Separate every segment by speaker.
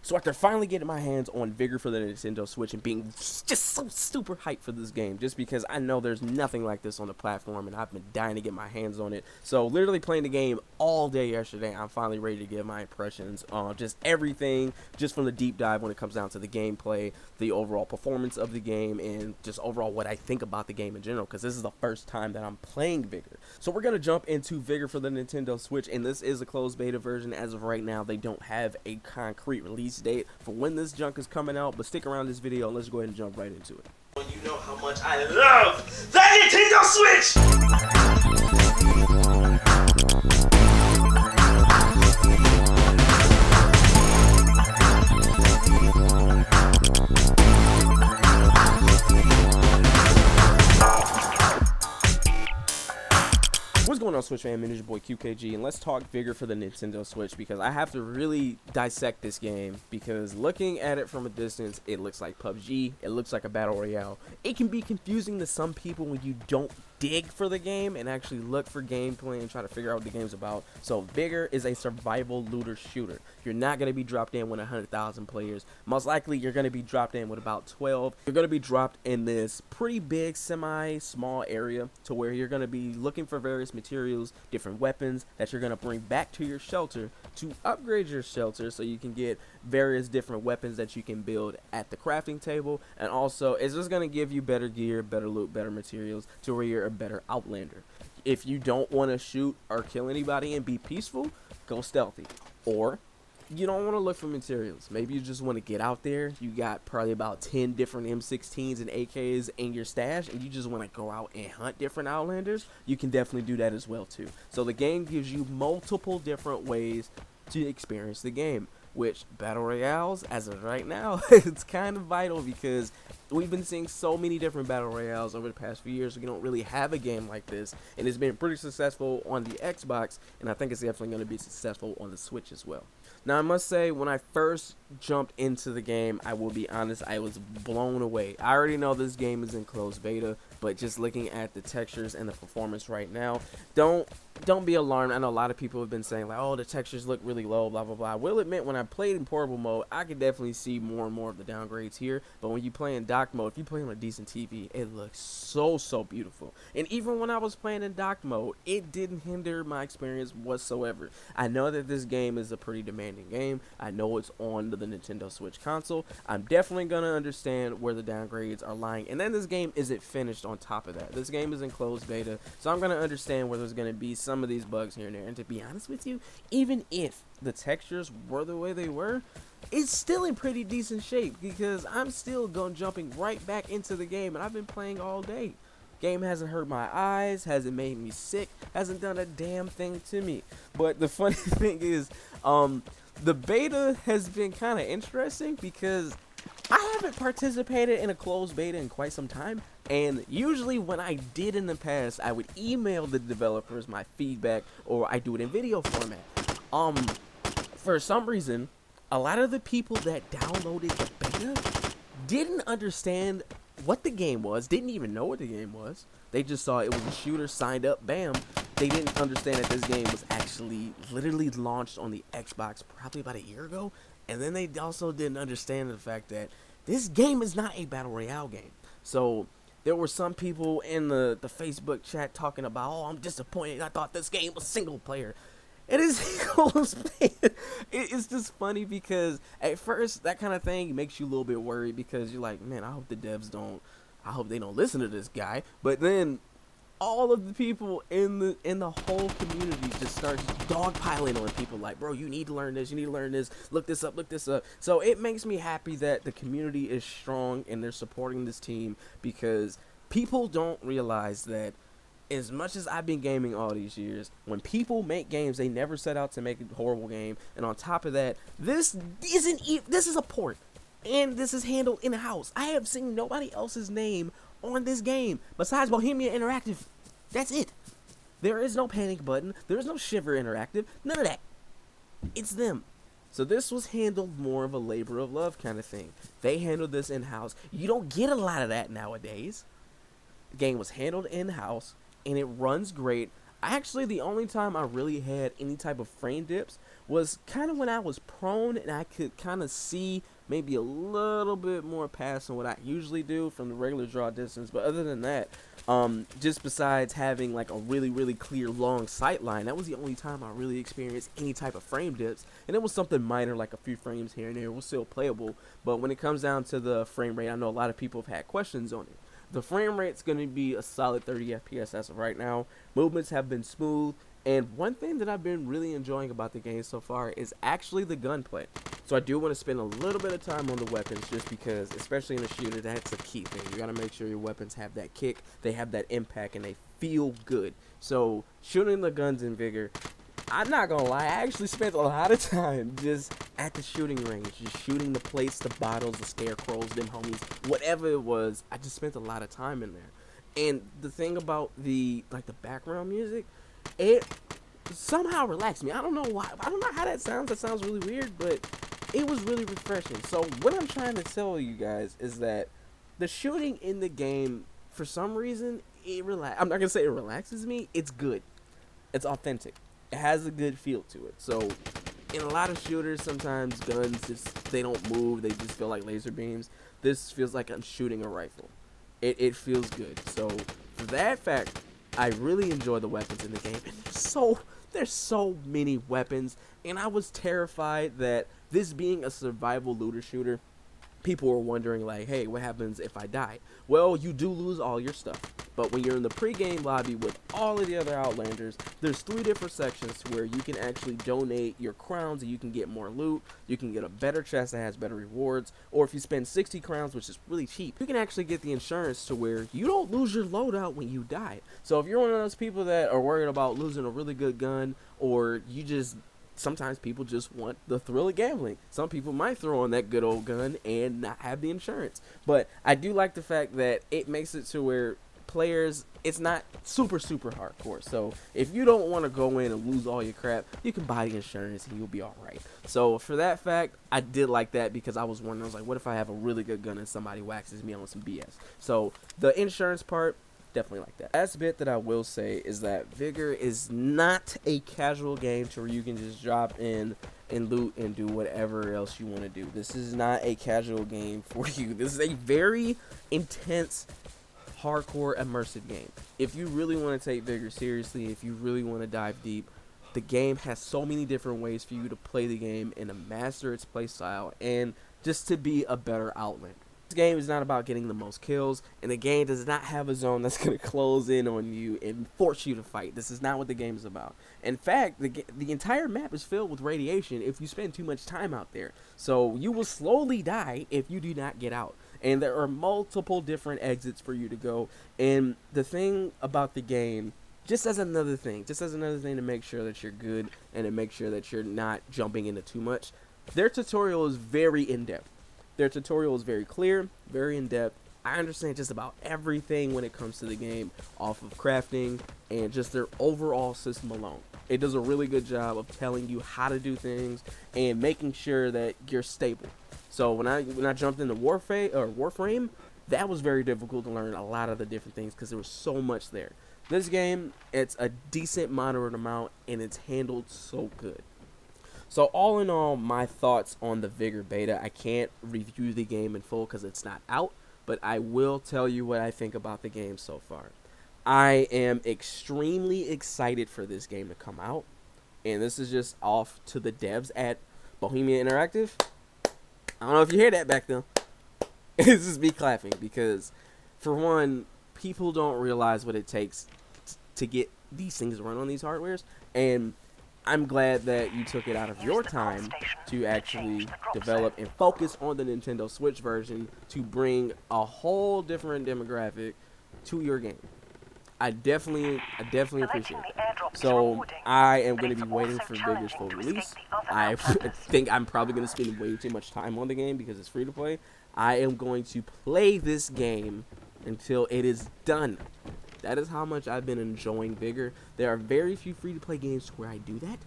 Speaker 1: So after finally getting my hands on Vigor for the Nintendo Switch and being just so super hyped for this game, just because I know there's nothing like this on the platform and I've been dying to get my hands on it. So literally playing the game all day yesterday, I'm finally ready to give my impressions on just everything, just from the deep dive when it comes down to the gameplay, the overall performance of the game, and just overall what I think about the game in general, because this is the first time that I'm playing Vigor. So we're going to jump into Vigor for the Nintendo Switch, and this is a closed beta version. As of right now, they don't have a concrete release date for when this junk is coming out, but stick around this video and let's go ahead and jump right into it. You know how much I love that Nintendo Switch! What's going on, Switch fam? It's your boy QKG, and let's talk Vigor for the Nintendo Switch, because I have to really dissect this game, because looking at it from a distance, it looks like PUBG, it looks like a battle royale. It can be confusing to some people when you don't dig for the game and actually look for gameplay and try to figure out what the game's about. So Vigor is a survival looter shooter. You're not going to be dropped in with 100,000 players. Most likely you're going to be dropped in with about 12. You're going to be dropped in this pretty big semi-small area to where you're going to be looking for various materials, different weapons that you're going to bring back to your shelter to upgrade your shelter so you can get various different weapons that you can build at the crafting table. And also it's just going to give you better gear, better loot, better materials to where you're a better outlander. If you don't want to shoot or kill anybody and be peaceful, go stealthy. Or you don't want to look for materials. Maybe you just want to get out there. You got probably about 10 different M16s and AKs in your stash, and you just want to go out and hunt different outlanders. You can definitely do that as well too. So the game gives you multiple different ways to experience the game, which battle royales, as of right now, it's kind of vital, because we've been seeing so many different battle royales over the past few years. We don't really have a game like this, and it's been pretty successful on the Xbox, and I think it's definitely going to be successful on the Switch as well. Now, I must say, when I first jumped into the game, I will be honest, I was blown away. I already know this game is in closed beta, but just looking at the textures and the performance right now, don't be alarmed. I know a lot of people have been saying, like, oh, the textures look really low, blah, blah, blah. I will admit, when I played in portable mode, I could definitely see more and more of the downgrades here, but when you play in dock mode, if you play on a decent TV, it looks so beautiful. And even when I was playing in dock mode, it didn't hinder my experience whatsoever. I know that this game is a pretty demanding game. I know it's on the Nintendo Switch console. I'm definitely gonna understand where the downgrades are lying, and then this game isn't finished on top of that. This game is in closed beta, so I'm gonna understand where there's gonna be some of these bugs here and there. And to be honest with you, even if the textures were the way they were, it's still in pretty decent shape, because I'm still jumping right back into the game, and I've been playing all day. Game hasn't hurt my eyes, hasn't made me sick, hasn't done a damn thing to me. But the funny thing is, the beta has been kind of interesting, because I haven't participated in a closed beta in quite some time, and usually when I did in the past, I would email the developers my feedback, or I do it in video format. For some reason, a lot of the people that downloaded the beta didn't understand what the game was, didn't even know what the game was. They just saw it was a shooter, signed up, bam. They didn't understand that this game was actually literally launched on the Xbox probably about a year ago. And then they also didn't understand the fact that this game is not a battle royale game. So there were some people in the Facebook chat talking about, oh, I'm disappointed, I thought this game was single player. It is it's just funny, because at first that kind of thing makes you a little bit worried, because you're like, man, I hope they don't listen to this guy. But then all of the people in the whole community just starts dogpiling on people, like, bro, you need to learn this, look this up. So it makes me happy that the community is strong and they're supporting this team, because people don't realize that as much as I've been gaming all these years, when people make games, they never set out to make a horrible game. And on top of that, this is a port, and this is handled in-house. I have seen nobody else's name on this game besides Bohemia Interactive. That's it. There is no panic button. There is no Shiver Interactive. None of that. It's them. So this was handled more of a labor of love kind of thing. They handled this in-house. You don't get a lot of that nowadays. The game was handled in-house, and it runs great. Actually, the only time I really had any type of frame dips was kind of when I was prone and I could kind of see maybe a little bit more past than what I usually do from the regular draw distance. But other than that, just besides having like a really clear long sight line, that was the only time I really experienced any type of frame dips. And it was something minor, like a few frames here and there. It was still playable. But when it comes down to the frame rate, I know a lot of people have had questions on it. The frame rate's going to be a solid 30 FPS as of right now. Movements have been smooth. And one thing that I've been really enjoying about the game so far is actually the gunplay. So I do want to spend a little bit of time on the weapons just because, especially in a shooter, that's a key thing. You got to make sure your weapons have that kick, they have that impact, and they feel good. So shooting the guns in Vigor, I'm not going to lie, I actually spent a lot of time just at the shooting range, just shooting the plates, the bottles, the scarecrows, them homies, whatever it was. I just spent a lot of time in there. And the thing about the background music, it somehow relaxed me. I don't know why. I don't know how that sounds. That sounds really weird, but it was really refreshing. So what I'm trying to tell you guys is that the shooting in the game, for some reason, I'm not gonna say it relaxes me. It's good. It's authentic. It has a good feel to it. So in a lot of shooters, sometimes guns they don't move. They just feel like laser beams. This feels like I'm shooting a rifle. It feels good. So for that fact, I really enjoy the weapons in the game, and there's so many weapons, and I was terrified that this being a survival looter shooter, people were wondering like, hey, what happens if I die? Well, you do lose all your stuff, but when you're in the pre-game lobby with all of the other Outlanders, there's 3 different sections where you can actually donate your crowns and you can get more loot, you can get a better chest that has better rewards, or if you spend 60 crowns, which is really cheap, you can actually get the insurance to where you don't lose your loadout when you die. So if you're one of those people that are worried about losing a really good gun, or you just sometimes people just want the thrill of gambling. Some people might throw on that good old gun and not have the insurance. But I do like the fact that it makes it to where players, it's not super hardcore. So if you don't want to go in and lose all your crap, you can buy the insurance and you'll be alright. So for that fact, I did like that because I was wondering, I was like, what if I have a really good gun and somebody waxes me on some BS? So the insurance part, definitely like that. Last bit that I will say is that Vigor is not a casual game to where you can just drop in and loot and do whatever else you want to do. This is not a casual game for you. This is a very intense, hardcore, immersive game. If you really want to take Vigor seriously, if you really want to dive deep, the game has so many different ways for you to play the game and to master its play style and just to be a better Outlander. This game is not about getting the most kills, and the game does not have a zone that's going to close in on you and force you to fight. This is not what the game is about. In fact, the entire map is filled with radiation if you spend too much time out there. So you will slowly die if you do not get out. And there are multiple different exits for you to go. And the thing about the game, just as another thing to make sure that you're good and to make sure that you're not jumping into too much, their tutorial is very in-depth. Their tutorial is very clear, very in-depth. I understand just about everything when it comes to the game off of crafting and just their overall system alone. It does a really good job of telling you how to do things and making sure that you're stable. So when I jumped into Warframe, that was very difficult to learn a lot of the different things because there was so much there. This game, it's a decent moderate amount and it's handled so good. So all in all, my thoughts on the Vigor beta. I can't review the game in full because it's not out, but I will tell you what I think about the game so far. I am extremely excited for this game to come out, and this is just off to the devs at Bohemia Interactive. I don't know if you hear that back there. It's just me clapping because, for one, people don't realize what it takes to get these things run on these hardwares, and I'm glad that you took it out of your time to actually develop and focus on the Nintendo Switch version to bring a whole different demographic to your game. I definitely appreciate that. So I am going to be waiting for Vigor's full release. I think I'm probably going to spend way too much time on the game because it's free to play. I am going to play this game until it is done. That is how much I've been enjoying Vigor. There are very few free-to-play games where I do that,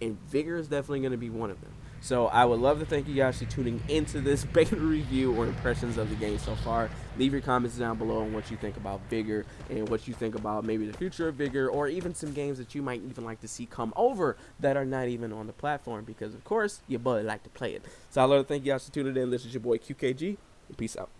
Speaker 1: and Vigor is definitely going to be one of them. So I would love to thank you guys for tuning into this beta review or impressions of the game so far. Leave your comments down below on what you think about Vigor and what you think about maybe the future of Vigor, or even some games that you might even like to see come over that are not even on the platform, because of course your boy like to play it. So I'd love to thank you guys for tuning in. This is your boy QKG, and peace out.